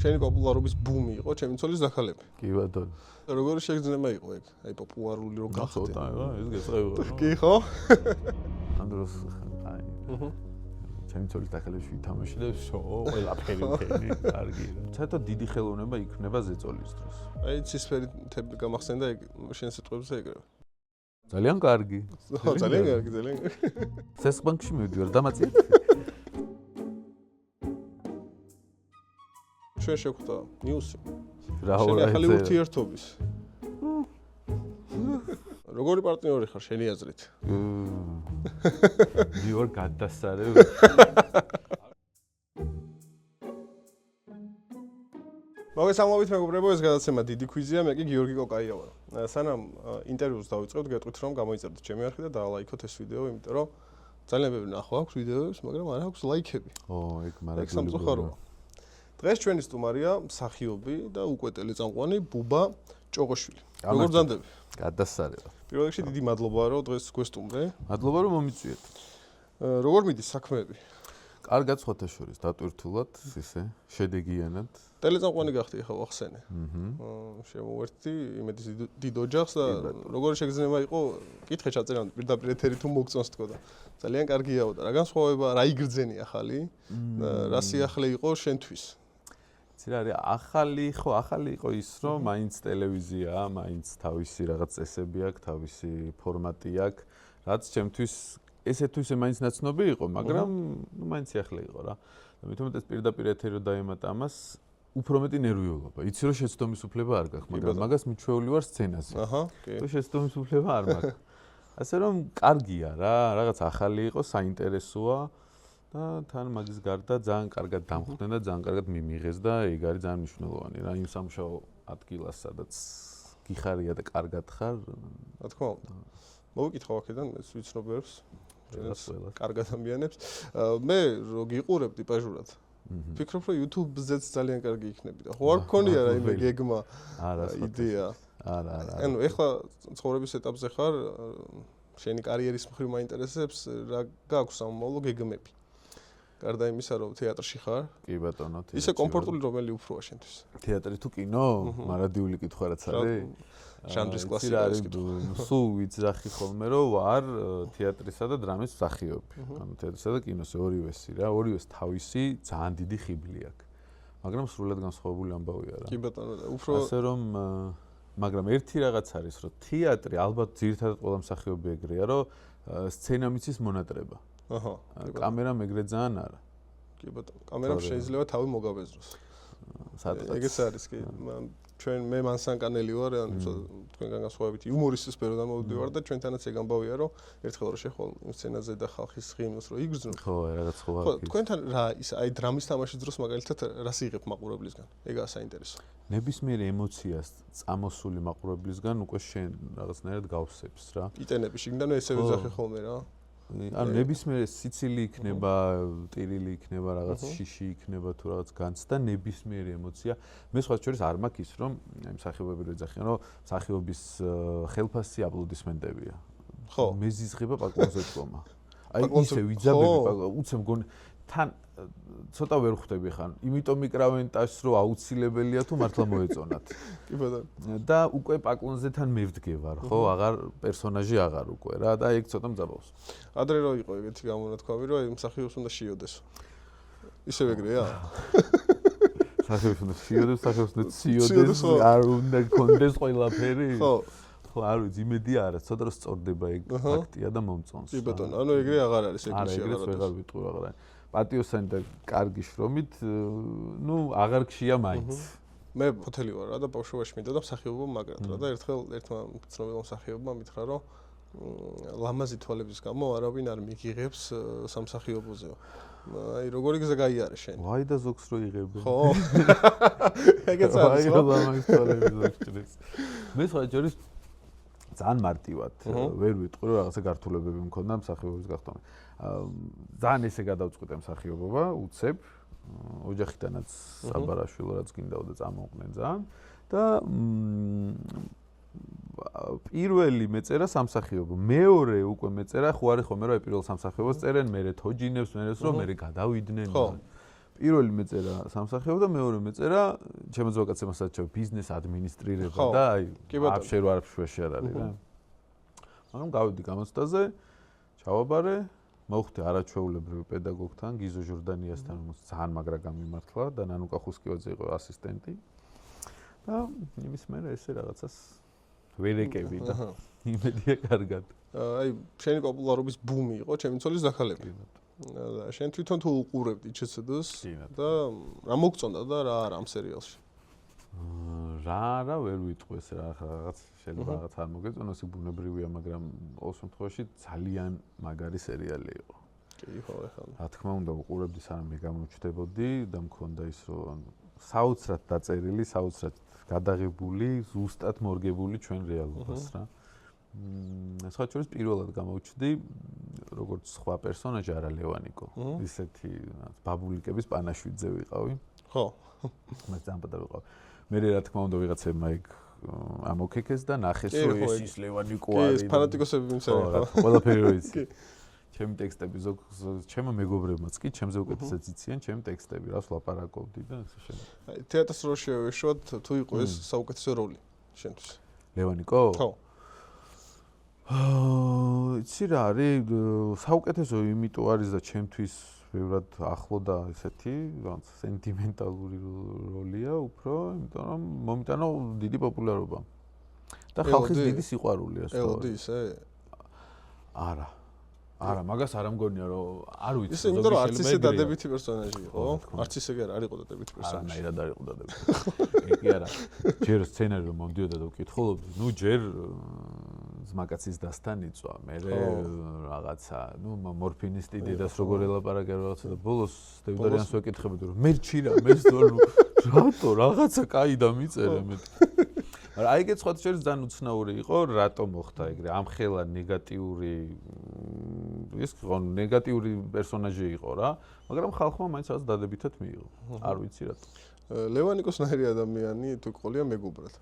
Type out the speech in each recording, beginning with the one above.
შენი პოპულარობის ბუმი იყო ჩემი ცოლის დაქალები. კი ბატონო. როგორ შეგრძნება იყო ეგ? აი პოპულარული რო გახდე. ცოტა რა, ეს გეწევია. კი ხო? ამ დროს აი. ჩემი ცოლის დაქალებში ვითამაში და ყველაფერი მთელი კარგი რა. ცოტა დიდი ხელოვნება იქნება ზეწოლის დროს. აი ცისფერი თები გამახსენდა ეგ შენ სიტყვებზე ეგრევე. ძალიან კარგი. ძალიან კარგი, ძალიან კარგი. სესბანკში მივდივარ დამაწიეთ. ჩვენ შეგვხვდა ნიუსი. რა შენი ωραία. ახალი ურთიერთობის. როგორი პარტნიორი ხარ შენი აზრით? მივარ გადასარევ. მოგესალმებით მეგობრებო, ეს გადაცემა დიდი ქვიზია, მე კი გიორგი კოკაია ვარ. სანამ ინტერვიუს დავიწყებთ, გეტყვით რომ გამოიწერდეთ ჩემი არხი და დაალაიქოთ ეს ვიდეო, იმიტომ რომ ძალიან ბევრი ნახვა აქვს ვიდეოებს, მაგრამ არ აქვს ლაიქები. ეგ მაგრამ სამწუხაროა. დღეს ჩვენი სტუმარია მსახიობი და უკვე ტელეწამყვანი ბუბა ჭოღოშვილი. როგორ ბრძანდები? გადასარევ. პირველ რიგში დიდი მადლობა რომ დღეს გვესტუმრე. მადლობა რომ მომიწვიეთ. როგორ მიდის საქმეები? კარგად სხვათა შორის დატვირთულად, ისე შედეგიანად. ტელეწამყვანი გახდი ახლა ვახსენე. შემოვერთდი იმედის დიდ ოჯახს და როგორ შეგრძნება იყო კითხე ჩაწერა პირდაპირ ეთერი თუ მოგწონს თქო და ძალიან კარგიაო და რა განსხვავება რა იგრძენი ახალი და რა სიახლე იყო შენთვის? ცირა არის ახალი იყო ის რომ მაინც ტელევიზია, მაინც თავისი რაღაც წესები აქვს, თავისი ფორმატი აქვს, რაც ჩემთვის ესე თუ ისე მაინც ნაცნობი იყო, მაგრამ მაინც სიახლე იყო რა. და მით უმეტეს პირდაპირ ეთერი რომ დაემატა ამას უფრო მეტი ნერვიულობა. იცი რომ შეცდომის უფლება არ გაქვს, მაგრამ მაგას მიჩვეული ვარ სცენაზე. კი. თუ შეცდომის უფლება არ მაქვს. ასე რომ კარგია რა, რაღაც ახალი იყო, საინტერესოა და თან მაგის გარდა ძალიან კარგად დამხვდნენ და ძალიან კარგად მიმიღეს და ეგ არის ძალიან მნიშვნელოვანი რა, იმ სამუშაო ადგილას, სადაც გიხარია და კარგად ხარ. რა თქმა უნდა. მოვიკითხავ აქედან ეს ვიცნობებს. კარგ ადამიანებს. მე რო გიყურებდი პაჟურად. ვფიქრობ რომ YouTube-ზეც ძალიან კარგი იქნები და ხო არ გქონია რა იმე გეგმა იდეა. არა. ანუ ეხლა ცხოვრების ეტაპზე ხარ, შენი კარიერის მხრივ მაინტერესებს რა გაქვს სამომავლო გეგმები. გარდა იმისა რომ თეატრში ხარ? კი ბატონო, თეატრში. ისე კომფორტული რომელი უფროა შენთვის? თეატრი თუ კინო? მარადიული კითხვა რაც არის? ჟანრის კლასიკა არის კითხვა. სულ ვიძახი ხოლმე რომ ვარ თეატრისა და დრამის მსახიობი. ანუ თეატრისა და კინოს ორივესი რა, ორივეს თავისი ძალიან დიდი ხიბლი აქვს. მაგრამ სრულად განსხვავებული ამბავია რა. კი ბატონო, უფრო ასე რომ მაგრამ ერთი რაღაც არის რომ თეატრი ალბათ ძირითადად ყველა მსახიობი ეგრეა რომ სცენა მიცის მონატრება. კამერა მეგრე ძალიან არა. კი ბატონო, კამერამ შეიძლება თავი მოგაბეზროს. ეგეც არის კი. ჩვენ მე მანსანკანელი ვარ, ანუ თქვენგან განსხვავებით იუმორისტის სფეროდან მოვიდივარ და ჩვენთანაც ეგ ამბავია, რომ ერთხელ რო შეხვალ სცენაზე და ხალხის ღიმილს რო იგრძნო. ხო, რაღაც ხო ხო, თქვენთან რა ის აი დრამის თამაშის დროს მაგალითად რას იღებ მაყურებლისგან? ეგაა საინტერესო. ნებისმიერ ემოციას წამოსული მაყურებლისგან უკვე შენ რაღაცნაირად გავსებს რა. იტენები შიგნიდან ესე ვიძახი ხოლმე რა. ანუ ნებისმიერ სიცილი იქნება, ტირილი იქნება, რაღაც შიში იქნება თუ რაღაც განცდა ნებისმიერი ემოცია. მე სხვა შორის არ მაქვს ის რომ აი მსახიობები რო ეძახიან, რომ მსახიობის ხელფასი აპლოდისმენტებია. ხო. მეზიზღება პაკლონზე დგომა. აი ისე ვიძაბები უცებ მგონი თან ცოტა ვერ ხვდები ხან. იმიტომ მიკრავენ ტაშს რომ აუცილებელია თუ მართლა მოეწონათ. კი ბატონო. და უკვე პაკლონზე თან მევდგევარ, ხო? აღარ პერსონაჟი აღარ უკვე რა და ეგ ცოტა მძაბავს. ადრე რო იყო ეგეთი გამონათქვამი, რომ აი მსახიობს უნდა შეიოდესო. ისევ ეგრეა? მსახიობს უნდა შეიოდეს, მსახიობს უნდა ციოდეს, არ უნდა კონდეს ყველაფერი. ხო. ხო, არ ვიცი, იმედი არა, ცოტა რომ სწორდება ეგ ფაქტია და მომწონს. კი ბატონო, ანუ ეგრე აღარ არის ეგრე არა, ეგრეც ვეღარ ვიტყვი აღარა. პატიოსანი და კარგი შრომით, ნუ აღარ გშია მაინც. მე ფოთელი ვარ რა და ბავშვობაში მინდოდა მსახიობობა მაგრად რა და ერთხელ ერთმა ცნობილმა მსახიობმა მითხრა რომ ლამაზი თვალების გამო არავინ არ მიგიღებს სამსახიობოზეო. აი როგორი გზა გაიარე შენ? ვაი და ზოგს რო იღებენ. ხო. ეგეც არის. ვაი ლამაზი თვალების ზოგს. მე სხვა ჯერის ძალიან მარტივად ვერ ვიტყვი რომ რაღაცა გართულებები მქონდა მსახიობის გახდომი. ძალიან ესე გადავწყვიტე მსახიობობა, უცებ ოჯახიდანაც საბარაშვილო რაც გინდაოდა წამოყვნენ ძალიან და პირველი მეწერა სამსახიობო, მეორე უკვე მეწერა ხო არის ხოლმე რომ პირველ სამსახიობოს წერენ, მერე თოჯინებს, მერეს რომ მერე გადავიდნენ. პირველი მეწერა სამსახიობო და მეორე მეწერა ჩემო ზოგადაცემასაც ჩავ ბიზნეს ადმინისტრირება და აი აფშერო არაფშვეში არ არის რა. მაგრამ გავიდი გამოცდაზე, ჩავაბარე, მოვხდი არაჩვეულებრივ პედაგოგთან, გიზო ჟორდანიასთან, რომელსაც ძალიან მაგრა გამიმართლა და ნანუკა ხუსკივაძე იყო ასისტენტი. და იმის მერე ესე რაღაცას ვერეკები და იმედია კარგად. აი, შენი პოპულარობის ბუმი იყო ჩემი ცოლის დაქალები. და შენ თვითონ თუ უყურებდი ჩცდ-ს და რა მოგწონდა და რა არა ამ სერიალში? რა ვერ ვიტყვი ეს რაღაც შეიძლება რაღაც არ მოგეწონოს, ბუნებრივია, მაგრამ ყოველ შემთხვევაში ძალიან მაგარი სერიალი იყო. კი, ხო, ეხლა. რა თქმა უნდა, უყურებდი სანამ მე გამოჩნდებოდი და მქონდა ის რომ საოცრად დაწერილი, საოცრად გადაღებული, ზუსტად მორგებული ჩვენ რეალობას რა. სხვა შორის პირველად გამოვჩდი როგორც სხვა პერსონაჟი არა ლევანიკო. ისეთი ბაბულიკების პანაშვიძე ვიყავი. ხო. მას ძალიან პატარა ვიყავი. მე რა თქმა უნდა ვიღაცებმა იქ ამოქეკეს და ნახეს რომ ის ლევანიკო არის. კი, ფანატიკოსები მიმწერება. ყველაფერი რო იცი. ჩემი ტექსტები ჩემო მეგობრებმაც კი ჩემზე უკეთესად იციან ჩემი ტექსტები, რას ვლაპარაკობდი და ასე შემდეგ. აი, თეატრს რო შევეშვათ, თუ იყო ეს საუკეთესო როლი შენთვის? ლევანიკო? ხო. იცი რა არის საუკეთესო იმიტომ არის და ჩემთვის ბევრად ახლო და ესეთი რაღაც სენტიმენტალური როლია უფრო, იმიტომ რომ მომიტანო დიდი პოპულარობა. და ხალხის დიდი სიყვარული ასე. ელოდი ისე? არა, მაგას არ ამგონია რომ არ ვიცი. ისე იმიტომ რომ არც ისე დადებითი პერსონაჟი იყო, არც ისე არ იყო დადებითი პერსონაჟი. არანაირად არ იყო დადებითი. კი არა. ჯერ სცენარი რომ მომდიოდა და ვკითხულობდი, ჯერ ზმაკაცის დასთან იწვა, მე რაღაცა, მორფინისტი დედას როგორ ელაპარაკე რაღაცა და ბოლოს დევდარიანს ვეკითხებოდი რომ მერჩი რა, რატო რაღაცა კაი და მიწერე მე. არა, აი ეგეც სხვა შორის ძალიან უცნაური იყო, რატო მოხდა ეგრე, ამხელა ნეგატიური ის ხო ნეგატიური პერსონაჟი იყო რა, მაგრამ ხალხმა მაინც რაღაც დადებითად მიიღო. არ ვიცი რატო. ლევანიკოსნაირი ადამიანი თუ ყოლია მეგობრად.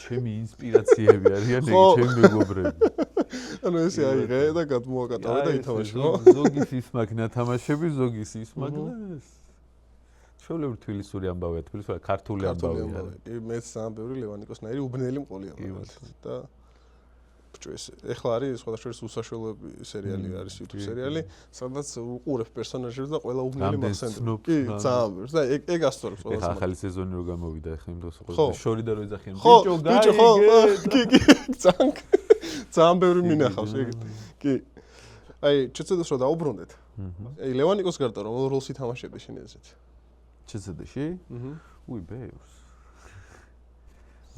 ჩემი ინსპირაციები არიან ეგ ჩემი მეგობრები. ანუ ესე აიღე და გადმოაკატავე და ითამაშე, ხო? ზოგის ისმაკნა თამაშები, ზოგის ისმაკნა ეს. ჩვეულებრივ თბილისური ამბავია, თბილისური ქართული ამბავია. კი, მეც ძალიან ბევრი ლევანიკოსნაირი უბნელი მყოლია და ბჭოს ეხლა არის სხვა შორის უსაშველოები სერიალი არის YouTube სერიალი, სადაც უყურებ პერსონაჟებს და ყველა უბნელი მახსენდება. კი, ძალიან ბევრს და ეგ ასწორებს ყველას. ეხლა ახალი სეზონი რო გამოვიდა, ეხლა იმ დროს შორი და რო ეძახიან ბიჭო, ხო, კი, ძალიან ბევრი მინახავს ეგ. კი. აი, ჩცდ-ს რო დაუბრუნდეთ. აი, ლევანიკოს გარდა რომ როლს ითამაშებდი შენ ესეთ? ჩცდ-ში? უი, ბევრს.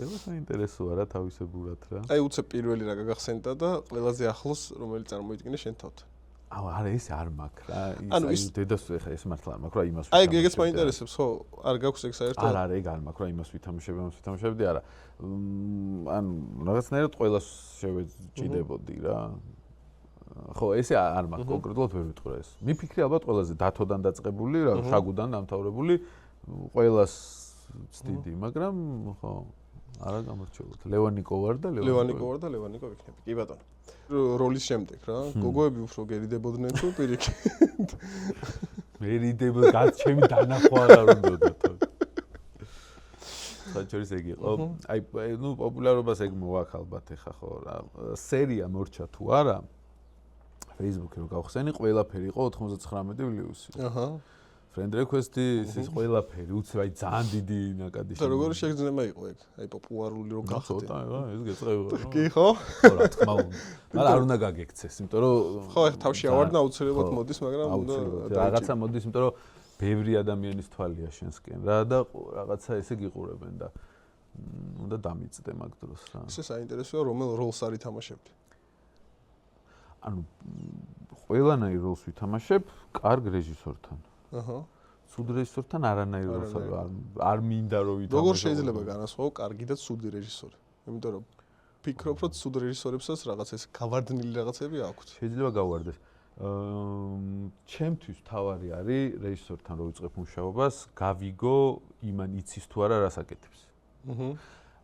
ეს საინტერესოა რა თავისებურად რა. აი უცებ პირველი რა გაგახსენდა და ყველაზე ახლოს რომელი წარმოიდგინე შენ თავთან. არა ეს არ მაქვს რა. ის დედას ეხა ეს მართლა არ მაქვს რა იმას. აი ეგეც მაინტერესებს ხო? არ გაქვს ეგ საერთოდ? არა ეგ არ მაქვს რა იმას ვითამაშებდი არა. ანუ რაღაცნაირად ყველას შევეჭიდებოდი რა. ხო ესე არ მაქვს კონკრეტულად ვერ ვიტყვი ეს. მიფიქრი ალბათ ყველაზე დათოდან დაწყებული რა, შაგუდან დამთავრებული ყველას ცდიდი, მაგრამ ხო არა გამორჩეულად. ლევანიკო ვარ და ლევანიკო ვიქნები. კი ბატონო. როლის შემდეგ რა, გოგოები უფრო გერიდებოდნენ თუ პირიქით. მერიდებოდ ჩემი დანახვა არ უნდათ. საჭირო ეგ იყო. აი პოპულარობას ეგ მოვაქ ალბათ ეხა ხო რა. სერია მორჩა თუ არა. Facebook-ი რო გავხსენი, ყველაფერი იყო 99 ვლიუსი. აჰა. friend request-ი, ის ყველაფერი, უცებ აი ძალიან დიდი ნაკადი. და როგორ შეგძნება იყო ეგ? აი პოპულარული რო გახდე. ცოტა რა, ეს გეწყება. კი ხო? ხო რა თქმა უნდა. მაგრამ არ უნდა გაგექცეს, იმიტომ რომ ხო, ეხ თავში ავარდნა აუცილებლად მოდის, მაგრამ უნდა რაღაცა მოდის, იმიტომ რომ ბევრი ადამიანის თვალია შენსკენ რა და რაღაცა ესე გიყურებენ და უნდა დამიწდე მაგ დროს რა. ესე საინტერესოა რომელ როლს არ ითამაშებდი. ანუ ყველანაირ როლს ვითამაშებ კარგ რეჟისორთან. აჰა. სუდ რეჟისორთან არანაირ როლს არ მინდა რომ ვითამაშო. როგორ შეიძლება განასხვაო კარგი და სუდი რეჟისორი? იმიტომ რომ ფიქრობ რომ სუდ რეჟისორებსაც რაღაც ეს გავარდნილი რაღაცები აქვთ. შეიძლება გავარდეს. ჩემთვის თავარი არის რეჟისორთან რო ვიწყებ მუშაობას, გავიგო იმან იცის თუ არა რას აკეთებს. აჰა.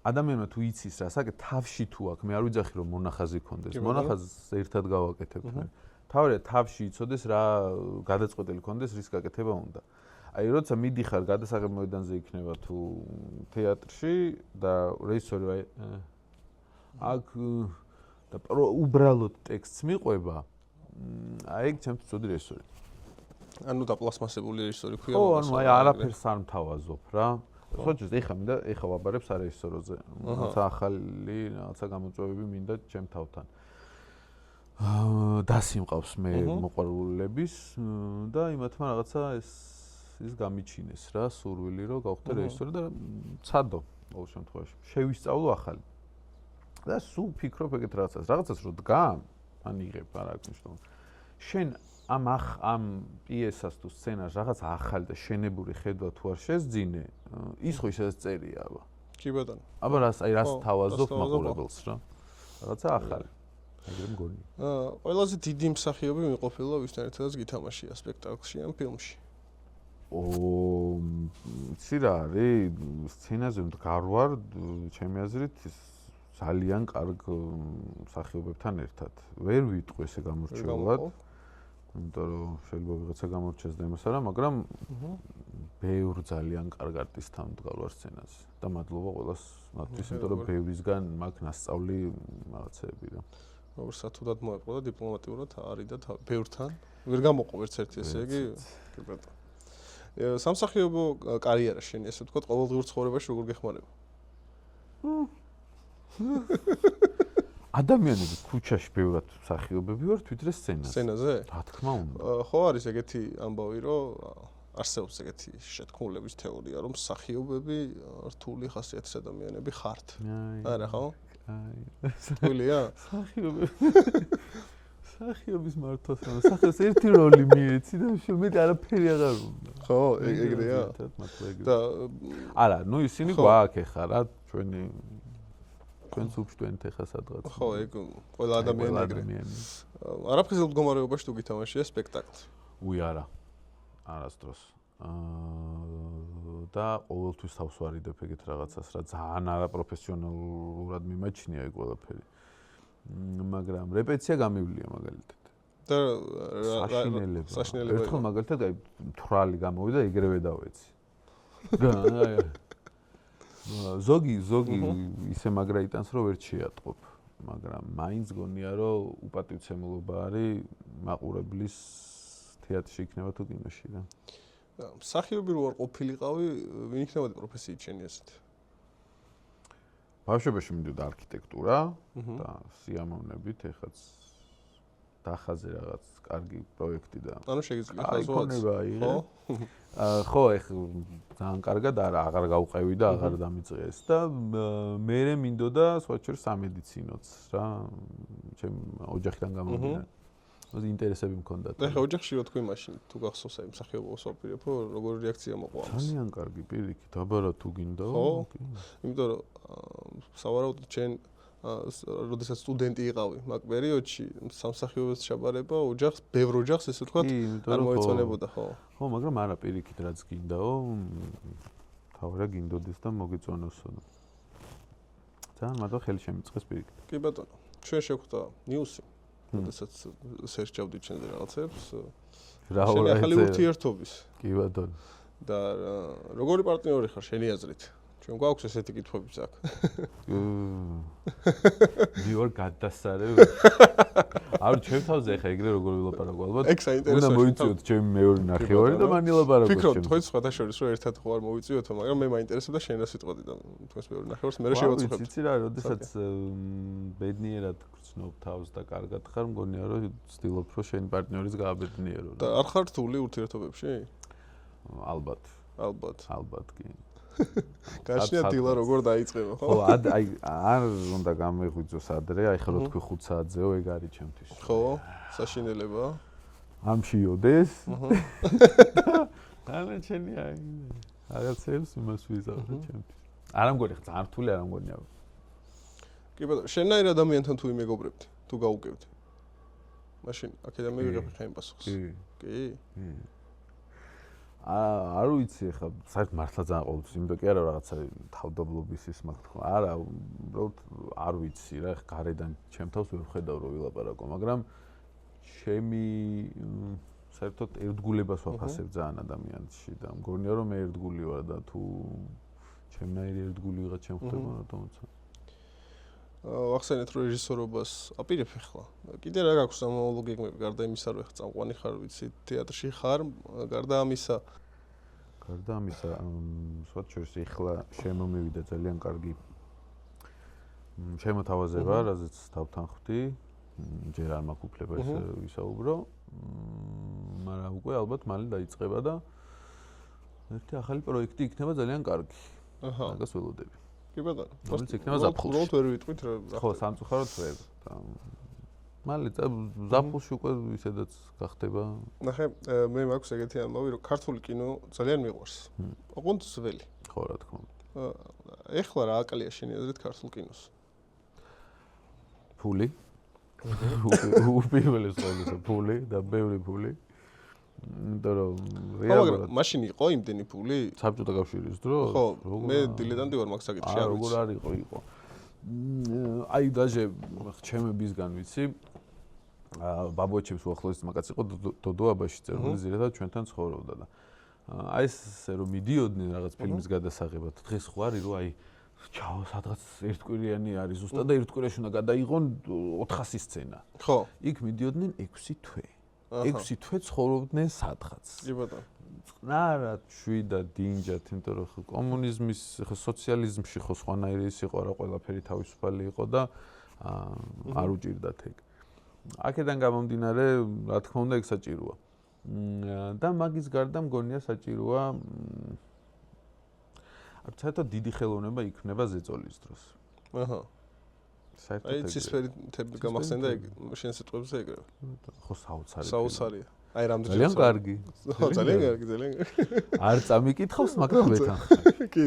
ადამიანმა თუ იცის რას აკეთებს, თავში თუ აქვს, მე არ ვიძახი რომ მონახაზი კონდეს. მონახაზს ერთად გავაკეთებ მე. თავარია თავში იცოდეს რა გადაწყვეტილი ქონდეს რის გაკეთება უნდა. აი როცა მიდიხარ გადასაღებ მოედანზე იქნება თუ თეატრში და რეჟისორი აქ და უბრალოდ ტექსტს მიყვება, აი ეგ ჩემთვის ცუდი რეჟისორი. ანუ დაპლასმასებული რეჟისორი ქვია. ხო, ანუ აი არაფერს არ მთავაზობ რა. ხოჭს ეხა მინდა ეხა ვაბარებსარეჟისოროზე. რაღაცა ახალი, რაღაცა გამოწვევები მინდა ჩემ თავთან. დასიმყავს მე მოყვარულების და იმათმა რაღაცა ის გამიჩინეს რა, სურვილი რომ გავხდე რეჟისორი და ცადო ყოველ შემთხვევაში. შევისწავლო ახალი. და სულ ფიქრობ ეგეთ რაღაცას რო დგა, ან იღებ არა აქვს მნიშვნელობა. შენ ამ პიესას თუ სცენას რაღაც ახალი და შენებური ხედვა თუ არ შეძინე, ის ხო ისედაც წერია, აბა. კი ბატონო. აბა რას თავაზობ მაყურებელს რა. რაღაცა ახალი. ეგრე მგონი. ყველაზე დიდი მსახიობი მიყოფილა ვისთან ერთადაც გითამაშია სპექტაკლში ან ფილმში. იცი რა არის, სცენაზე მდგარვარ, ჩემი აზრით ძალიან კარგ მსახიობებთან ერთად. ვერ ვიტყვი ესე გამორჩეულად. იმიტომ რომ შეიძლება ვიღაცა გამორჩეს და იმას არა, მაგრამ ბევრ ძალიან კარგ არტისტთან მდგარვარ სცენაზე. და მადლობა ყველას მათთვის, იმიტომ რომ ბევრისგან მაქვს ნასწავლი რაღაცეები რა. როგორც სათუდად მოეყო და დიპლომატიურად არის და ბევრთან ვერ გამოყო ერთ ერთი ესე იგი. კი ბატონო. სამსახიობო კარიერა შენი ესე ვთქვათ ყოველდღიურ ცხოვრებაში როგორ გეხმარება? ადამიანები ქუჩაში ბევრად მსახიობები ვართ ვიდრე სცენაზე. სცენაზე? რა თქმა უნდა. ხო არის ეგეთი ამბავი, რომ არსებობს ეგეთი შეთქმულების თეორია, რომ მსახიობები რთული ხასიათის ადამიანები ხართ. არა ხო? რთულია? მსახიობის მართვას მსახიობს ერთი როლი მიეცი და მეტი არაფერი აღარ უნდა. ხო, ეგრეა. და არა, ნუ ისინი გვაქვს ახლა რა, ჩვენ სუბსტიტუენტ ახლა სადღაც. ხო, ეგ ყველა ადამიანი ეგრე. არაფრიზელ მდგომარეობაში თუ გითამაშია სპექტაკლს? უი არა. არასდროს. და ყოველთვის თავს ვარიდებ ეგეთ რაღაცას რა, ძალიან არაპროფესიონალურად მიმაჩნია ეგ ყველაფერი. მაგრამ რეპეტიცია გამივლია მაგალითად. და საშინელება. ერთხელ მაგალითად აი თვრალი გამოვიდა ეგრევე დავეცი. ზოგი ისე მაგრა იტანს რომ ვერ შეატყობ, მაგრამ მაინც გონია რომ უპატივცემულობა არის მაყურებლის თეატრში იქნება თუ კინოში რა. მსახიობი რო არ ყოფილიყავი, ვინ იქნებოდა პროფესიით შენი ასეთ? ბავშვობაში მინდოდა არქიტექტურა და სიამოვნებით ეხაც დახაზე რაღაც კარგი პროექტი და ანუ შეგიძლია ხაზოაც. იქნება იღე. ხო, ძალიან კარგად აღარ გავყევი და აღარ დამიწყეს და მე მინდოდა სხვაჩვენს სამედიცინოც რა, ჩემ ოჯახიდან გამომდინარე. ინტერესები მქონდა. და ხა ოჯახში რო თქვი მაშინ თუ გახსოვს აი მსახიობობას ვაპირებო, როგორი რეაქცია მოყვა ამას? ძალიან კარგი პირიქით, აბა რა თუ გინდა? ხო, იმიტომ რომ სავარაუდოდ ჩვენ როდესაც სტუდენტი იყავი მაგ პერიოდში სამსახიობოს ჩაბარება ოჯახს, ბევრ ოჯახს ესე ვთქვათ, არ მოეწონებოდა, ხო. ხო, მაგრამ არა პირიქით რაც გინდაო, თავარა გინდოდეს და მოგეწონოსო. ძალიან მადლობა ხელი შემიწყეს პირიქით. კი ბატონო, ჩვენ შევხვდა ნიუსი. როდესაც სერჩავდი ჩვენზე რაღაცებს. შენი ახალი ურთიერთობის. კი ბატონო. და როგორი პარტნიორი ხარ შენი აზრით? ჩვენ გვაქვს ესეთი კითხვებიც აქ. მე ვარ გადასარევ. არ ჩემ თავზე ხა ეგრე როგორ ვილაპარაკო ალბათ. ეგ საინტერესოა. უნდა მოიწიოთ ჩემი მეორე ნახევარი და მან ილაპარაკოს. ფიქრობ, ხო სხვათა შორის რომ ერთად ხო არ მოვიწიოთო, მაგრამ მე მაინტერესებდა შენ რა სიტყვადი და თქვენს მეორე ნახევარს მე რა შევაწუხებ. იცი რა, როდესაც ბედნიერად გრძნობ თავს და კარგად ხარ, მგონია რომ ვცდილობ რომ შენი პარტნიორის გააბედნიერო. და არ ხარ რთული ურთიერთობებში? ალბათ. ალბათ კი. გაჩნია დილა როგორ დაიწყება, ხო? ხო, აი არ უნდა გამეღვიძოს ადრე, აი ხა რო თქვი 5 საათზეო, ეგ არის ჩემთვის. ხო, საშინელება. ამშიოდეს. დანარჩენი აი რაღაცებს იმას ვიზავდე ჩემთვის. არ ამგონი ხა ძალიან რთული არ ამგონია. კი ბატონო, შენაირ ადამიანთან თუ იმეგობრებდი, თუ გაუგებდი. მაშინ აქედან მივიღებ ხემ პასუხს. კი. არ ვიცი ხა საერთოდ მართლა ძალიან ყოველთვის იმიტომ კი არა რაღაცა თავდაბლობის ის მაგ თქმა არა უბრალოდ არ ვიცი რა ხა გარედან ჩემ თავს ვერ ვხედავ რომ ვილაპარაკო მაგრამ ჩემი საერთოდ ერთგულებას ვაფასებ ძალიან ადამიანში და მგონია რომ მე ერთგული ვარ და თუ ჩემნაირი ერთგული ვიღაც ჩემ ხდება რატომაც ახსენეთ რომ რეჟისორობას აპირებ ახლა. კიდე რა გაქვს ამავე გეგმები გარდა იმისა რომ ახლა წამყვანი ხარ ვიცი თეატრში ხარ გარდა ამისა სხვა შორის ახლა შემომივიდა ძალიან კარგი შემოთავაზება რაზეც თავთანხმდი ჯერ არ მაქვს უფლება ეს ვისაუბრო მაგრამ უკვე ალბათ მალე დაიწყება და ერთი ახალი პროექტი იქნება ძალიან კარგი. მაგას ველოდები. კი ბატონო. რომელიც იქნება ზაფხულში. უბრალოდ ვერ ვიტყვით რა. ხო, სამწუხაროდ ვერ. მალე ზაფხულში უკვე ისედაც გახდება. ნახე, მე მაქვს ეგეთი ამბავი, რომ ქართული კინო ძალიან მიყვარს. ოღონდ ძველი. ხო, რა თქმა უნდა. ეხლა რა აკლია შენი აზრით ქართულ კინოს? ფული. უპირველეს ყოვლისა ფული და ბევრი ფული. იმიტომ რომ რეალურად მაშინ იყო იმდენი ფული? საბჭოთა კავშირის დროს? ხო, მე დილეტანტი ვარ მაგ საკითხში, არ ვიცი. როგორ არ იყო. აი დაჟე ჩემებისგან ვიცი. ბაბუაჩემს უახლოესი მაგაც იყო დოდო აბაშიძე, რომელიც ზირადად ჩვენთან ცხოვრობდა და აი ესე რომ მიდიოდნენ რაღაც ფილმის გადასაღებად. დღეს ხო არის რომ აი ჩაო სადღაც ერთკვირიანი არის ზუსტად და ერთკვირაში უნდა გადაიღონ 400 სცენა. ხო. იქ მიდიოდნენ 6 თვე. 6 თვე ცხოვრობდნენ სადღაც. კი ბატონო. ნარად შვიდა დინჯად, იმიტომ რომ კომუნიზმის, ხო სოციალიზმში ხო სხვანაირი ის იყო რა ყველაფერი თავისუფალი იყო და არ უჭირდათ ეგ. აქედან გამომდინარე, რა თქმა უნდა, ეგ საჭიროა. და მაგის გარდა მგონია საჭიროა საერთოდ დიდი ხელოვნება იქნება ზეწოლის დროს. აჰა. საერთოდ აი ცისფერი თები გამახსენდა ეგ შენ სიტყვებზე ეგრევე. ხო საოცარი. საოცარია. აი რამდენი ძალიან კარგი. ძალიან კარგი, ძალიან კარგი. არ წამიკითხავს, მაგრამ ვეთანხმე.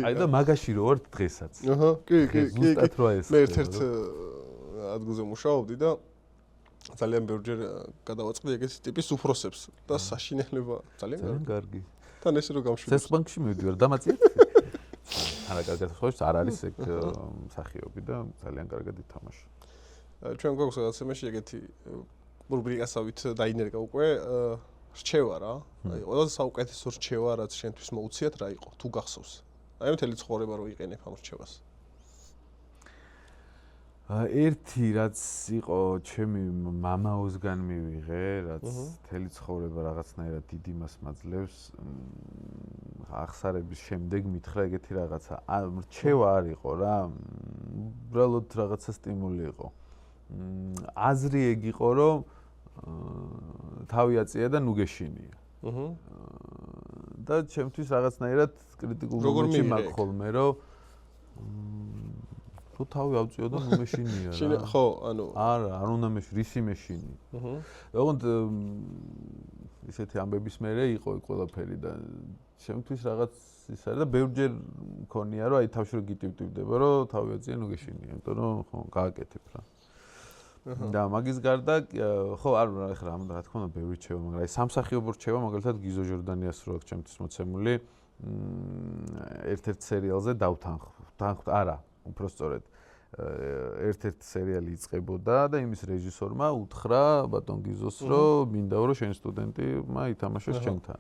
აი და მაგაში რო ვარ დღესაც. აჰა, კი. ზუსტად რა ეს. მე ერთ-ერთ ადგილზე მუშაობდი და ძალიან ბევრჯერ გადავაწყდი ეგეთი ტიპის უფროსებს და საშინელება ძალიან კარგი. თან ესე რომ გამშვიდობ. ცესბანკში მივდივარ და მაწიეთ. არა კარგად ხო არ არის ეგ მსახიობი და ძალიან კარგად ითამაშა. ჩვენ გვაქვს რაღაც იმაში ეგეთი რუბრიკასავით დაინერგა უკვე რჩევა რა. აი ყველაზე საუკეთესო რჩევა რაც შენთვის მოუციათ რა იყო თუ გახსოვს. აი მთელი ცხოვრება რო იყენებ ამ რჩევას. ერთი რაც იყო ჩემი მამაოსგან მივიღე, რაც მთელი ცხოვრება რაღაცნაირად დიდი მას მაძლევს. ახსარების შემდეგ მითხრა ეგეთი რაღაცა. რჩევა არ იყო რა. უბრალოდ რაღაცა სტიმული იყო. აზრი ეგ იყო, რომ თავი აწია და ნუ გეშინია. და ჩემთვის რაღაცნაირად კრიტიკული მომენტი მაქვს ხოლმე, რომ თუ თავი ავწიო და ნუ მეშინია რა. ხო, ანუ არა, არ უნდა რისი მეშინი. ოღონდ ისეთი ამბების მერე იყო ყველაფერი და ჩემთვის რაღაც ის არის და ბევრჯერ მქონია რომ აი თავში რო გიტივტივდება რომ თავი აწია ნუ გეშინია, იმიტომ რომ ხო გააკეთებ რა. და მაგის გარდა ხო არ ახლა რა თქმა უნდა ბევრი რჩევა, მაგრამ აი სამსახიობო რჩევა მაგალითად გიზო ჟორდანიას რო აქვს ჩემთვის მოცემული ერთ-ერთ სერიალზე დავთანხმ არა უბრალოდ ერთ-ერთი სერიალი იწყებოდა და იმის რეჟისორმა უთხრა ბატონ გიზოს რომ მინდა რომ შენ სტუდენტმა ითამაშოს ჩემთან.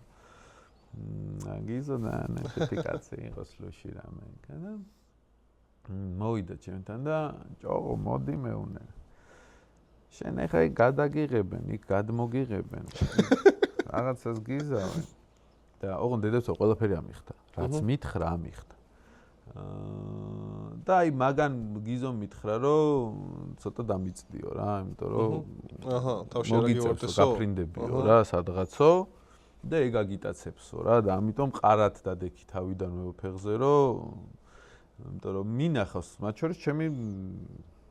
გიზო ესეთი კაცი იყო სლუში რამე და მოვიდა ჩემთან და ჭო მოდი მეუნე. შენ ახლა გადაგიღებენ, იქ გადმოგიღებენ. რაღაცას გიზავენ. და ოღონდ დედასო ყველაფერი ამიხდა. რაც მითხრა ამიხდა. და აი მაგან გიზომ მითხრა რომ ცოტა დამიწდიო რა, იმიტომ რომ აჰა, თავში რა გიوارდესო, გაფრინდებიო რა სადღაცო და ეგ აგიტაცებსო რა და ამიტომ ყარად დადექი თავიდანვე ფეხზე რომ იმიტომ რომ მინახავს მათ შორის ჩემი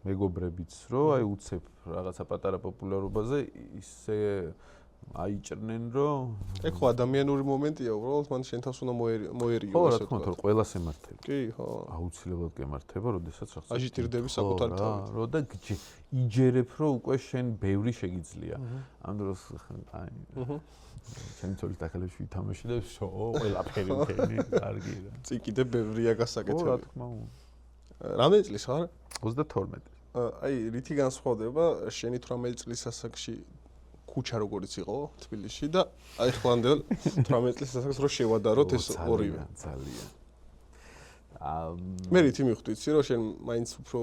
მეგობრებიც რომ აი უცებ რაღაცა პატარა პოპულარობაზე ისე აიჭრნენ რომ ეგ ხო ადამიანური მომენტია უბრალოდ მან შენ თავს უნდა მოერიო ხო რა თქმა უნდა ყველას ემართება კი ხო აუცილებლად გემართება როდესაც რაღაცა აჟიტირდები საკუთარი თავით რო და იჯერებ რომ უკვე შენ ბევრი შეგიძლია ამ დროს აი ჩემი ცოლის დაკალებში ვითამაში და შო ყველაფერი მთელი კარგი რა წინ კიდე ბევრია გასაკეთებელი რა თქმა უნდა რამდენი წლის ხარ 32 აი რითი განსხვავდება შენი 18 წლის ასაკში ქუჩა როგორიც იყო თბილისში და აი ხლანდელ 18 წლის ასაკს რო შევადაროთ ეს ორივე. ძალიან. მე რითი მივხვდი იცი რომ შენ მაინც უფრო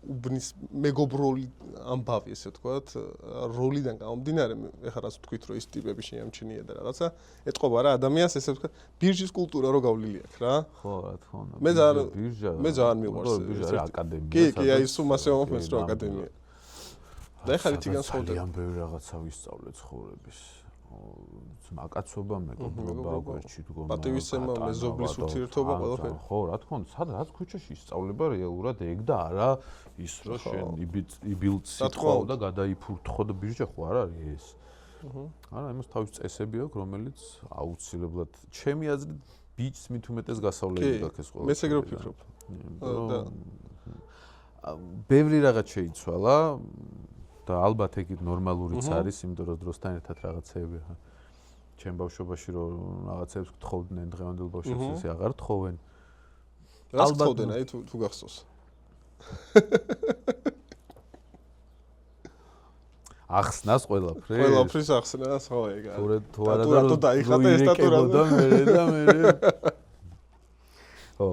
უბნის მეგობრული ამბავი ესე ვთქვათ როლიდან გამომდინარე ეხლა რაც ვთქვით რომ ის ტიპები შეამჩნია და რაღაცა ეთყობა რა ადამიანს ესე ვთქვათ ბირჟის კულტურა რო გავლილი აქვს რა ხო რა თქმა უნდა მე ძალიან მიყვარს ბირჟა აკადემია კი აი სულ მასე მომხმეს რომ აკადემია და ეხლა რითი განსხვავდება ძალიან ბევრი რაღაცა ვისწავლე ცხოვრების მაკაცობა, მეგობრობა, გვერდში დგომა, პატივისცემა, მეზობლის ურთიერთობა, ყველაფერი. ხო, რა თქმა უნდა, სადაც ქუჩაში ისწავლება რეალურად ეგ და არა ის რომ შენ იბილწითხოვ და გადაიფურთხო და ბირჟა ხო არ არის ეს. არა, იმას თავის წესები აქვს, რომელიც აუცილებლად ჩემი აზრით ბიჭს მით უმეტეს გასავლელი გაქვს ეს ყველა. მეც ეგრე ვფიქრობ. ბევრი რაღაც შეიცვალა და ალბათ ეგ ნორმალურიც არის, იმიტომ რომ დროსთან ერთად რაღაცეები ხა. ჩემ ბავშვობაში რომ რაღაცებს გთხოვდნენ დღევანდელ ბავშვებს ესე აღარ თხოვენ. რას გთხოვდნენ, აი თუ გახსოვს. ახსნას ყველაფრის. ყველაფრის ახსნას ხო ეგ არის. თუ არა და დაიხატა ეს სტატურა და მე. ხო,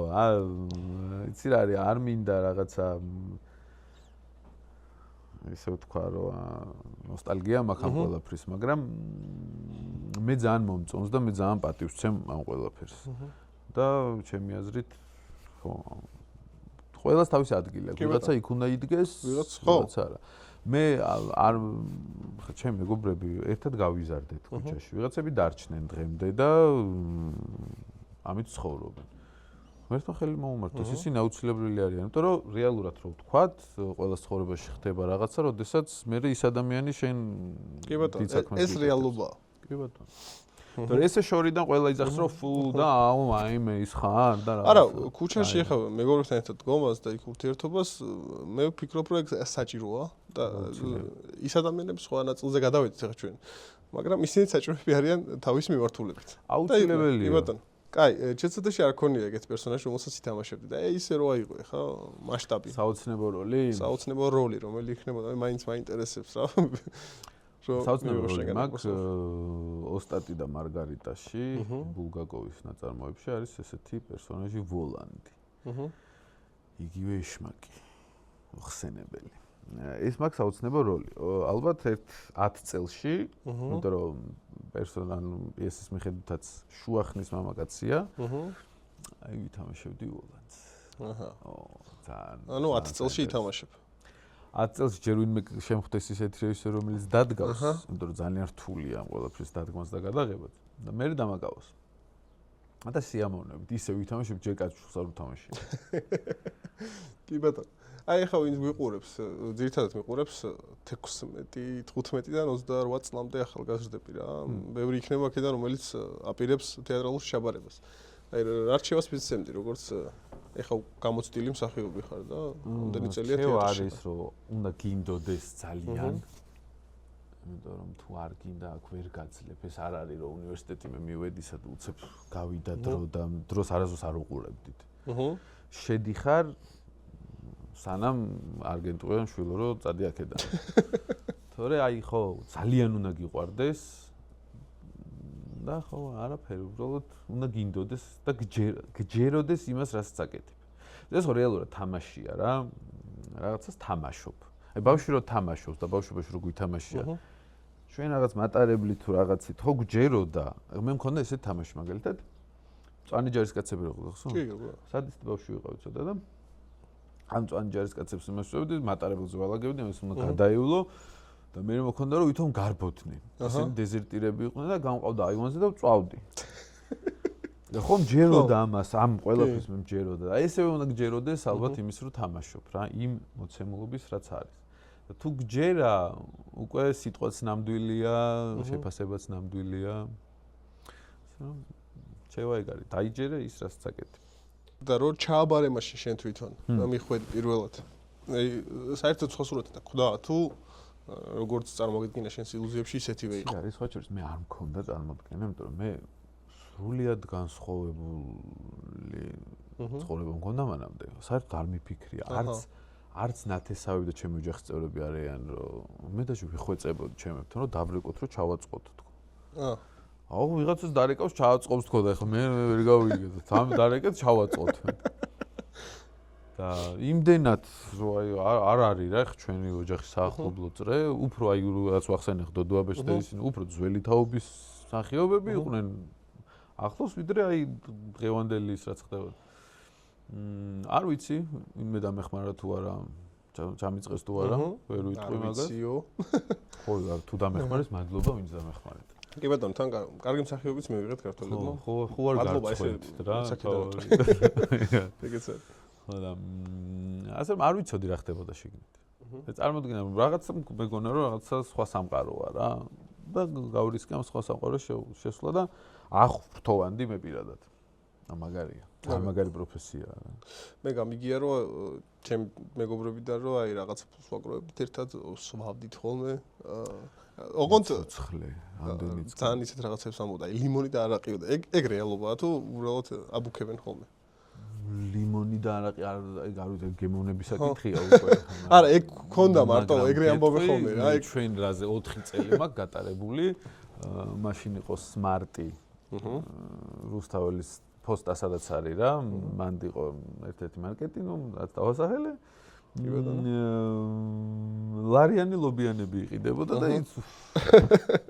იცი რა არის, არ მინდა რაღაცა ისე ვთქვა რომ ნოსტალგია მაქვს ამ ყველაფრის, მაგრამ მე ძალიან მომწონს და მე ძალიან პატივს ვცემ ამ ყველაფერს. და ჩემი აზრით ხო ყველას თავისი ადგილი აქვს. ვიღაცა იქ უნდა იდგეს, ვიღაცა არა. მე არ ჩემი მეგობრები ერთად გავიზარდეთ ქუჩაში. ვიღაცები დარჩნენ დღემდე და ამით ცხოვრობენ. მერტო ხელი მოუმართოს, ისინი აუცილებლელი არიან, იმიტომ რომ რეალურად რო ვთქვათ, ყველა ცხოვრებაში ხდება რაღაცა, როდესაც მე ის ადამიანი შენ კი ბატონო, ეს რეალობაა. კი ბატონო. თორე ესე შორიდან ყველა იძახს რომ ფუ და აუ მაიმე ის ხარ და რა. არა, ქუჩაში ხა მეგობრებთან ერთად დგომას და იქ ურთიერთობას მე ვფიქრობ რომ ეგ საჭიროა და ის ადამიანები სხვა ნაწილზე გადავედით ხა ჩვენ. მაგრამ ისინი საჭიროები არიან თავის მიმართულებით. აუცილებელია. კი ბატონო. კაი, ჩეცდაში არ ქონია ეგეთ პერსონაჟი, რომელსაც ითამაშებდი და ისე რო აიღო ხა მასშტაბი. საოცნებო როლი? საოცნებო როლი, რომელი იქნებოდა, მაინც მაინტერესებს რა. საოცნებო როლი მაქვს ოსტატი და მარგარიტაში, ბულგაკოვის ნაწარმოებში არის ესეთი პერსონაჟი ვოლანდი. იგივე ეშმაკი, ხსენებელი. ეს მაქვს საოცნებო როლი. ალბათ 10 წელში, იმიტომ რომ პიესის მიხედვითაც შუახნის მამაკაცია. აი ვითამაშებდი ვოლანდს. ძალიან. ანუ 10 წელში ითამაშებ. 10 წელს ჯერ ვინმე შემხვდეს ისეთი რეჟისორი, რომელიც დადგავს, იმიტომ რომ ძალიან რთულია ამ ყველაფრის დადგმას და გადაღებაც და მე დამაგავოს. და სიამოვნებით ისე ვითამაშებ ჯერ კაცს არ ვთამაში. კი ბატონო. აი ხა ვინც გვიყურებს, ძირითადად მიყურებს 16-15-დან 28 წლამდე ახალგაზრდები რა. ბევრი იქნება აქედან, რომელიც აპირებს თეატრალურ შაბარებას. აი რა რჩევას მისცემდი, როგორც ეხა გამოცდილი მსახიობი ხარ და ამდენი წელია თეატრში. არის რომ უნდა გინდოდეს ძალიან. იმიტომ რომ თუ არ გინდა აქ ვერ გაძლებ, ეს არ არის რომ უნივერსიტეტი მე მივედისა და უცებ გავიდა დრო და დროს არასდროს არ უყურებდით. შედიხარ სანამ არგენტუიან შვილო რო წადი აქედან. თორე აი ხო ძალიან უნდა გიყვარდეს და ხო არაფერი, უბრალოდ უნდა გინდოდეს და გჯეროდეს იმას, რასაც აკეთებ. ეს ხო რეალურად თამაშია რა. რაღაცას თამაშობ. აი ბავშვი რო თამაშობს და ბავშვობაში რო გვითამაშია. ჩვენ რაღაც მატარებლით თუ რაღაცით ხო გჯეროდა. მე მქონდა ესეთ თამაში მაგალითად. წვანი ჯარისკაცები რო გახსოვს? კი, გქონდა. სადისტი ბავშვი ვიყავი ცოტა და ამ წვანი ჯარისკაცებს იმასწრებდი, მატარებელზე ვალაგებდი, ამას უნდა გადაივლო და მე მქონდა რომ ვითომ გარბოდნენ. ისინი დეზერტირები იყვნენ და გამყავდა აივანზე და წვავდი. და ხომ ჯეროდა ამას, ამ ყველაფერს მე ჯეროდა. აი ესევე უნდა გჯეროდეს ალბათ იმის რომ თამაშობ რა, იმ მოცემულობის რაც არის. და თუ გჯერა, უკვე სიტყვაც ნამდვილია, შეფასებაც ნამდვილია. შევა ეგ არის, დაიჯერე ის რაც აკეთებ. და რო ჩააბარე მაშინ შენ თვითონ მიხვედი პირველად. აი საერთოდ სხვა სურათი და თუ როგორც წარმოგიდგინა შენს ილუზიებში ისეთივე იყო. არის სხვა შორის მე არ მქონდა წარმოდგენა, იმიტომ რომ მე სრულიად განსხვავებული ცხოვრება მქონდა მანამდე. საერთოდ არ მიფიქრია, არც ნათესავები და ჩემი ოჯახის წევრები არიან, რომ მე და ვიხვეწებოდი ჩემებთან, რომ დავრეკოთ, რომ ჩავაწყოთ თქო. აუ, ვიღაცას დარეკავს, ჩავაწყობს თქო და ეხლა მე ვერ გავიგებ. თან დარეკეთ, ჩავაწყოთ. და იმდენად რომ აი არ არის რა ხ ჩვენი ოჯახის საახლობლო წრე, უფრო აი რაც ვახსენე ხ დოდოაბეჭ და ისინი უფრო ძველი თაობის სახიობები იყვნენ ახლოს ვიდრე აი დღევანდელი ის რაც ხდება. არ ვიცი, მე დამეხმარა თუ არა, ჩამიწყეს თუ არა, ვერ ვიტყვი მაგას. ხო, თუ დამეხმარეს, მადლობა ვინც დამეხმარეთ. კი ბატონო, თან კარგი მსახიობიც მივიღეთ ქართველებმა. ხო არ გაწყვეტთ რა, თავი. ეგეცად. ხო და ასე არ ვიცოდი რა ხდებოდა შიგნით. წარმოიდგინე რაღაცა მეგონა რომ რაღაცა სხვა სამყაროა რა და გავრისკე ამ სხვა სამყაროს შესვლა და აღვფრთოვანდი მე პირადად. მაგარია. მაგარი პროფესია. მე გამიგია რომ ჩემ მეგობრებიდან რომ აი რაღაცა ფულსვაგროებით ერთად სვავდით ხოლმე. ოღონდ ცხლე, ამდენიც. ძალიან ისეთ რაღაცებს ამბობდა, ლიმონი და არაყიო და ეგ რეალობაა თუ უბრალოდ აბუქებენ ხოლმე. ლიმონი და არაყი არ ვიცი გემოვნების საკითხია უკვე. არა, ეგ ქონდა მარტო ეგრე ამბობენ ხოლმე რა. ეგ ჩვენ რაზე 4 წელი მაქვს გატარებული. მაშინ იყო სმარტი. რუსთაველის ფოსტა სადაც არის რა. მანდ იყო ერთ-ერთი მარკეტინგი, რაც დავასახელე. ლარიანი ლობიანები იყიდებოდა და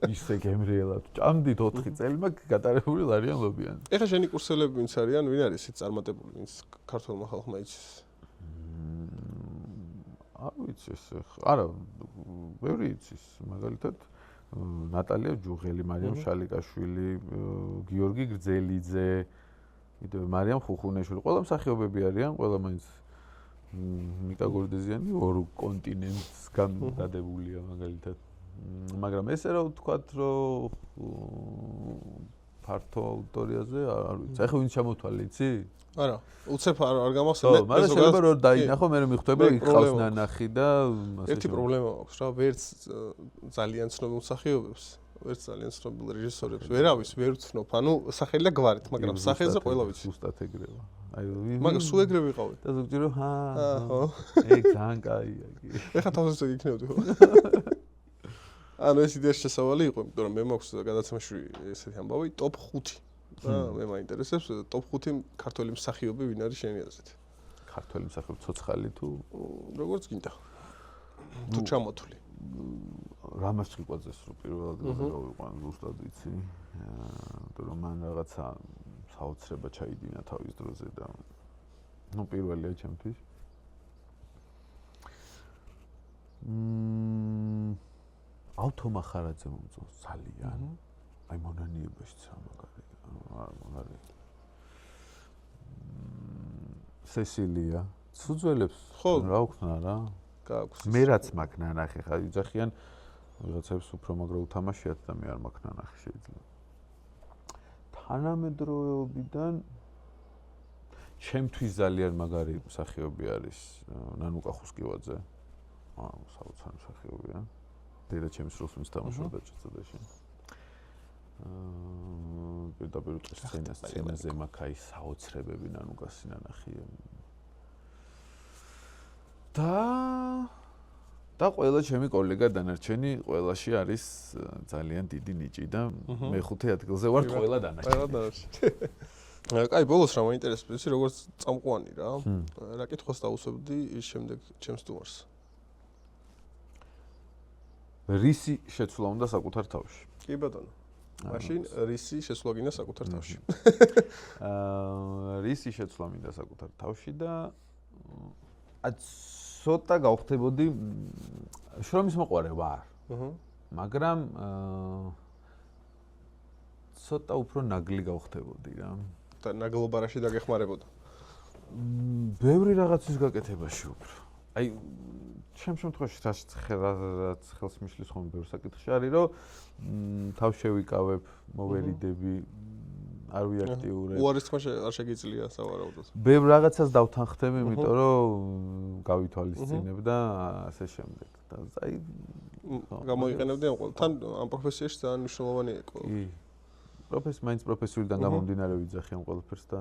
ისე გემრიელად ჭამდით 4 წელი მაქვს გატარებული ლარიან ლობიანი. ეხლა შენი კურსელები ვინც არიან, ვინ არის ის წარმატებული, ვინც ქართულმა ხალხმა იცის? არ ვიცი ეს არა, ბევრი იცის, მაგალითად ნატალია ჯუღელი, მარიამ შალიკაშვილი, გიორგი გრძელიძე, კიდევ მარიამ ხუხუნეშვილი, ყველა მსახიობები არიან, ყველა მაინც მიკა გორდეზიანი ორ კონტინენტსგან დადებულია მაგალითად. მაგრამ ესე რა ვთქვათ, რომ ფართო აუდიტორიაზე არ ვიცი. ეხლა ვინ ჩამოთვალე, იცი? არა, უცებ არ გამახსენე. მაგრამ შეიძლება რომ დაინახო, მე მიხვდება იქ ყავს ნანახი და ერთი პრობლემა აქვს რა, ვერც ძალიან ცნობილ მსახიობებს, ვერც ძალიან ცნობილ რეჟისორებს ვერავის ვერ ვცნობ. ანუ სახელი და გვარით, მაგრამ სახელზე ყველა ვიცი. უბრალოდ ეგრევა. აი მაგრამ სულ ეგრე ვიყავი. და ზოგჯერ ხო, ეგ ძალიან კაია კი. ეხლა თავს ეგ იქნებოდი ხო? ანუ ეს იდეა შესავალი იყო, იმიტომ რომ მე მაქვს გადაცემაში ესეთი ამბავი, ტოპ 5. და მე მაინტერესებს ტოპ 5 ქართველი მსახიობი ვინ არის შენი აზრით? ქართველი მსახიობი ცოცხალი თუ როგორც გინდა. თუ ჩამოთვლი. რამას ჭიყვაძეს რო პირველად გავიყვან ზუსტად იცი. იმიტომ რომ მან რაღაცა საოცრება ჩაიდინა თავის დროზე და ნუ პირველია ჩემთვის. ავთო მახარაძე მომწონს ძალიან. აი მონანიებაშიც მაგარი. სესილია სუძველებს რა უქნა რა? გააქვს. მე რაც მაქვს ნანახი, ხა იძახიან ვიღაცებს უფრო მაგრა უთამაშიათ და მე არ მაქვს ნანახი შეიძლება. თანამედროვეობიდან ჩემთვის ძალიან მაგარი მსახიობი არის ნანუკა ხუსკივაძე. საოცარი მსახიობია. დედა ჩემს როლს მის თამაშობდა ჭეწოდაში. პირდაპირ სცენაზე მაქვს აი საოცრებები ნანუკას ნანახი. და ყველა ჩემი კოლეგა დანარჩენი ყველაში არის ძალიან დიდი ნიჭი და მე-5 ადგილზე ვარ ყველა დანარჩენი. კაი, ბოლოს რა მაინტერესებს, ისი როგორც წამყვანი რა. რა კითხვას დავუსვებდი ის შემდეგ ჩემს სტუმარს. რისი შეცვლა უნდა საკუთარ თავში? კი ბატონო. მაშინ რისი შეცვლა გინდა საკუთარ თავში? რისი შეცვლა მინდა საკუთარ თავში და ცოტა გავხდებოდი შრომის მოყვარე ვარ. მაგრამ ცოტა უფრო ნაგლი გავხდებოდი რა. და ნაგლობარაში დაგეხმარებოდა. ბევრი რაღაცის გაკეთებაში უფრო. აი ჩემ შემთხვევაში რაც ხელს მიშლის ხოლმე ბევრ საკითხში არის, რომ თავს შევიკავებ, მოვერიდები, არ ვიაქტიურებ. უარის თქმა არ შეგიძლია სავარაუდოდ. ბევრ რაღაცას დავთანხმდები, იმიტომ რომ გავითვალისწინებ და ასე შემდეგ. და აი გამოიყენებდი ამ ყოველ თან ამ პროფესიაში ძალიან მნიშვნელოვანია იყო. კი. მაინც პროფესიურიდან გამომდინარე ვიძახი ამ ყველაფერს და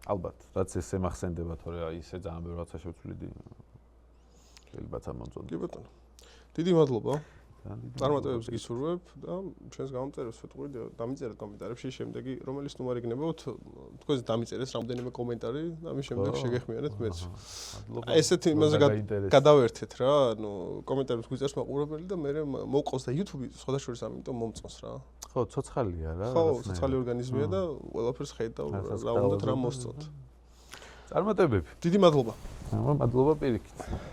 ალბათ, რაც ესე მახსენდება, თორე აი ესე ძალიან ბევრი რაცა შევცვლიდი. შეიძლება წამოვწოდო. კი ბატონო. დიდი მადლობა. წარმატებებს გისურვებ და ჩვენს გამომწერებს ვეთყვი დამიწერეთ კომენტარებში შემდეგი რომელი სტუმარი გნებავთ თქვენ დამიწერეს რამდენიმე კომენტარი და ამის შემდეგ შეგეხმიანეთ მეც. ესეთ იმაზე გადავერთეთ რა, ანუ კომენტარებს გვიწერს მაყურებელი და მე მოვყავს და YouTube სხვადასხვა ამიტომ მომწონს რა. ხო, ცოცხალია რა. ხო, ცოცხალი ორგანიზმია და ყველაფერს ხედავ რა უნდა რა მოსწონთ. წარმატებები. დიდი მადლობა. მადლობა პირიქით.